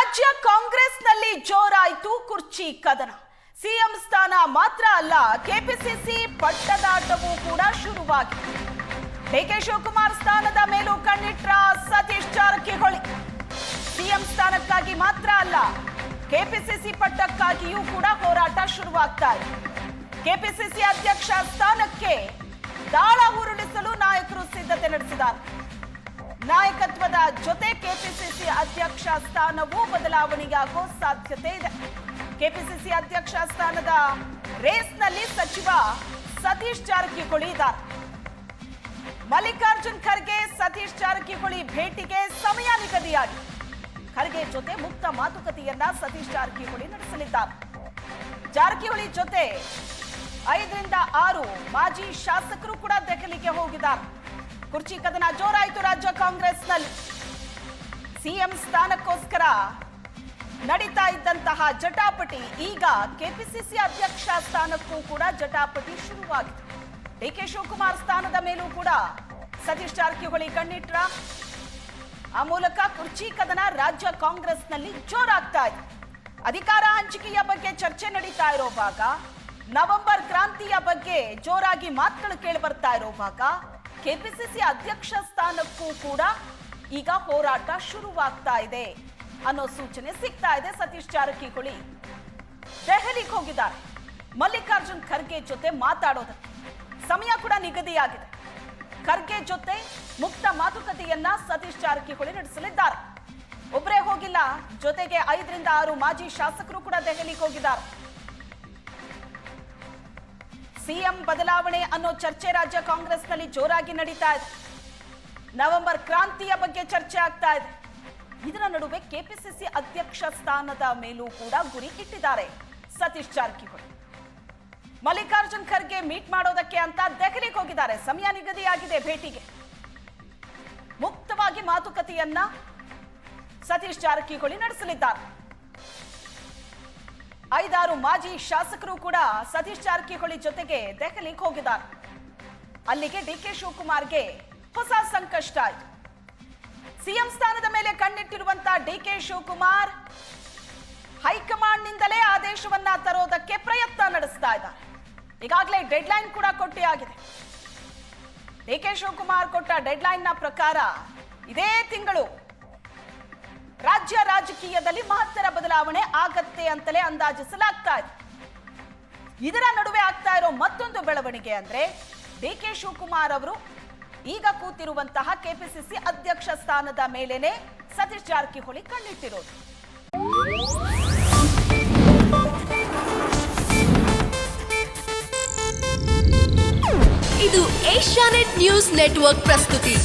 ರಾಜ್ಯ ಕಾಂಗ್ರೆಸ್ನಲ್ಲಿ ಜೋರಾಯಿತು ಕುರ್ಚಿ ಕದನ. ಸಿಎಂ ಸ್ಥಾನ ಮಾತ್ರ ಅಲ್ಲ, ಕೆಪಿಸಿಸಿ ಪಟ್ಟದಾಟವೂ ಕೂಡ ಶುರುವಾಗಿದೆ. ಡಿಕೆ ಶಿವಕುಮಾರ್ ಸ್ಥಾನದ ಮೇಲೂ ಕಣ್ಣಿಟ್ರ ಸತೀಶ್ ಜಾರಕಿಹೊಳಿ. ಸಿಎಂ ಸ್ಥಾನಕ್ಕಾಗಿ ಮಾತ್ರ ಅಲ್ಲ, ಕೆಪಿಸಿಸಿ ಪಟ್ಟಕ್ಕಾಗಿಯೂ ಕೂಡ ಹೋರಾಟ ಶುರುವಾಗ್ತಾ ಇದೆ. ಕೆಪಿಸಿಸಿ ಅಧ್ಯಕ್ಷ ಸ್ಥಾನಕ್ಕೆ ದಾಳ ಉರುಳಿಸಲು ನಾಯಕರು ಸಿದ್ಧತೆ ನಡೆಸಿದ್ದಾರೆ. ನಾಯಕತ್ವದ ಜೊತೆ ಕೆಪಿಸಿಸಿ ಅಧ್ಯಕ್ಷ ಸ್ಥಾನವೂ ಬದಲಾವಣೆಯಾಗುವ ಸಾಧ್ಯತೆ ಇದೆ. ಕೆಪಿಸಿಸಿ ಅಧ್ಯಕ್ಷ ಸ್ಥಾನದ ರೇಸ್ನಲ್ಲಿ ಸಚಿವ ಸತೀಶ್ ಜಾರಕಿಹೊಳಿ ಇದ್ದಾರೆ. ಮಲ್ಲಿಕಾರ್ಜುನ್ ಖರ್ಗೆ ಸತೀಶ್ ಜಾರಕಿಹೊಳಿ ಭೇಟಿಗೆ ಸಮಯ ನಿಗದಿಯಾಗಿದೆ. ಖರ್ಗೆ ಜೊತೆ ಮುಕ್ತ ಮಾತುಕತೆಯನ್ನ ಸತೀಶ್ ಜಾರಕಿಹೊಳಿ ನಡೆಸಲಿದ್ದಾರೆ. ಜಾರಕಿಹೊಳಿ ಜೊತೆ 5 ರಿಂದ 6 ಮಾಜಿ ಶಾಸಕರು ಕೂಡ ದೆಹಲಿಗೆ ಹೋಗಿದ್ದಾರೆ. ಕುರ್ಚಿ ಕದನ ಜೋರಾಯಿತು ರಾಜ್ಯ ಕಾಂಗ್ರೆಸ್ನಲ್ಲಿ. ಸಿಎಂ ಸ್ಥಾನಕ್ಕೋಸ್ಕರ ನಡೀತಾ ಇದ್ದಂತಹ ಜಟಾಪಟಿ ಈಗ ಕೆಪಿಸಿಸಿ ಅಧ್ಯಕ್ಷ ಸ್ಥಾನಕ್ಕೂ ಕೂಡ ಜಟಾಪಟಿ ಶುರುವಾಗಿದೆ. ಡಿಕೆ ಶಿವಕುಮಾರ್ ಸ್ಥಾನದ ಮೇಲೂ ಕೂಡ ಸತೀಶ್ ಜಾರಕಿಹೊಳಿ ಕಣ್ಣಿಟ್ರ. ಆ ಮೂಲಕ ಕುರ್ಚಿ ಕದನ ರಾಜ್ಯ ಕಾಂಗ್ರೆಸ್ನಲ್ಲಿ ಜೋರಾಗ್ತಾ ಇದೆ. ಅಧಿಕಾರ ಹಂಚಿಕೆಯ ಬಗ್ಗೆ ಚರ್ಚೆ ನಡೀತಾ ಇರೋ ಭಾಗ, ನವೆಂಬರ್ ಕ್ರಾಂತಿಯ ಬಗ್ಗೆ ಜೋರಾಗಿ ಮಾತುಗಳು ಕೇಳಿ ಬರ್ತಾ ಇರೋ ಭಾಗ, ಕೆಪಿಸಿಸಿ ಅಧ್ಯಕ್ಷ ಸ್ಥಾನಕ್ಕೂ ಕೂಡ ಈಗ ಹೋರಾಟ ಶುರುವಾಗ್ತಾ ಇದೆ ಅನ್ನೋ ಸೂಚನೆ ಸಿಗ್ತಾ ಇದೆ. ಸತೀಶ್ ಜಾರಕಿಹೊಳಿ ದೆಹಲಿಗೆ ಹೋಗಿದ್ದಾರೆ. ಮಲ್ಲಿಕಾರ್ಜುನ್ ಖರ್ಗೆ ಜೊತೆ ಮಾತಾಡೋದಕ್ಕೆ ಸಮಯ ಕೂಡ ನಿಗದಿಯಾಗಿದೆ. ಖರ್ಗೆ ಜೊತೆ ಮುಕ್ತ ಮಾತುಕತೆಯನ್ನ ಸತೀಶ್ ಜಾರಕಿಹೊಳಿ ನಡೆಸಲಿದ್ದಾರೆ. ಒಬ್ಬರೇ ಹೋಗಿಲ್ಲ, ಜೊತೆಗೆ 5 ರಿಂದ 6 ಮಾಜಿ ಶಾಸಕರು ಕೂಡ ದೆಹಲಿಗೆ ಹೋಗಿದ್ದಾರೆ. ಸಿಎಂ ಬದಲಾವಣೆ ಅನ್ನೋ ಚರ್ಚೆ ರಾಜ್ಯ ಕಾಂಗ್ರೆಸ್ನಲ್ಲಿ ಜೋರಾಗಿ ನಡೀತಾ ಇದೆ. ನವೆಂಬರ್ ಕ್ರಾಂತಿಯ ಬಗ್ಗೆ ಚರ್ಚೆ ಆಗ್ತಾ ಇದೆ. ಇದರ ನಡುವೆ ಕೆಪಿಸಿಸಿ ಅಧ್ಯಕ್ಷ ಸ್ಥಾನದ ಮೇಲೂ ಕೂಡ ಗುರಿ ಇಟ್ಟಿದ್ದಾರೆ ಸತೀಶ್ ಜಾರಕಿಹೊಳಿ. ಮಲ್ಲಿಕಾರ್ಜುನ್ ಖರ್ಗೆ ಮೀಟ್ ಮಾಡೋದಕ್ಕೆ ಅಂತ ದೆಹಲಿಗೆ ಹೋಗಿದ್ದಾರೆ. ಸಮಯ ನಿಗದಿಯಾಗಿದೆ ಭೇಟಿಗೆ. ಮುಕ್ತವಾಗಿ ಮಾತುಕತೆಯನ್ನ ಸತೀಶ್ ಜಾರಕಿಹೊಳಿ ನಡೆಸಲಿದ್ದಾರೆ. 5-6 ಮಾಜಿ ಶಾಸಕರು ಕೂಡ ಸತೀಶ್ ಜಾರಕಿಹೊಳಿ ಜೊತೆಗೆ ದೆಹಲಿಗೆ ಹೋಗಿದ್ದಾರೆ. ಅಲ್ಲಿಗೆ ಡಿಕೆ ಶಿವಕುಮಾರ್ಗೆ ಹೊಸ ಸಂಕಷ್ಟ ಆಯಿತು. ಸಿಎಂ ಸ್ಥಾನದ ಮೇಲೆ ಕಣ್ಣಿಟ್ಟಿರುವಂತಹ ಡಿಕೆ ಶಿವಕುಮಾರ್ ಹೈಕಮಾಂಡ್ ನಿಂದಲೇ ಆದೇಶವನ್ನ ತರೋದಕ್ಕೆ ಪ್ರಯತ್ನ ನಡೆಸ್ತಾ ಇದ್ದಾರೆ. ಈಗಾಗಲೇ ಡೆಡ್ಲೈನ್ ಕೂಡ ಕೊಟ್ಟೇ ಆಗಿದೆ. ಡಿಕೆ ಶಿವಕುಮಾರ್ ಕೊಟ್ಟ ಡೆಡ್ಲೈನ್ ನ ಪ್ರಕಾರ ಇದೇ ತಿಂಗಳು ರಾಜ್ಯ ರಾಜಕೀಯದಲ್ಲಿ ಮಹತ್ತರ ಬದಲಾವಣೆ ಆಗತ್ತೆ ಅಂತಲೇ ಅಂದಾಜಿಸಲಾಗ್ತಾ ಇದೆ. ಇದರ ನಡುವೆ ಆಗ್ತಾ ಇರೋ ಮತ್ತೊಂದು ಬೆಳವಣಿಗೆ ಅಂದ್ರೆ ಡಿಕೆ ಶಿವಕುಮಾರ್ ಅವರು ಈಗ ಕೂತಿರುವಂತಹ ಕೆಪಿಸಿಸಿ ಅಧ್ಯಕ್ಷ ಸ್ಥಾನದ ಮೇಲೇನೆ ಸತೀಶ್ ಜಾರಕಿಹೊಳಿ ಕಣ್ಣಿಟ್ಟಿರೋದು. ಇದು ಏಷ್ಯಾನೆಟ್ ನ್ಯೂಸ್ ನೆಟ್ವರ್ಕ್ ಪ್ರಸ್ತುತಿ.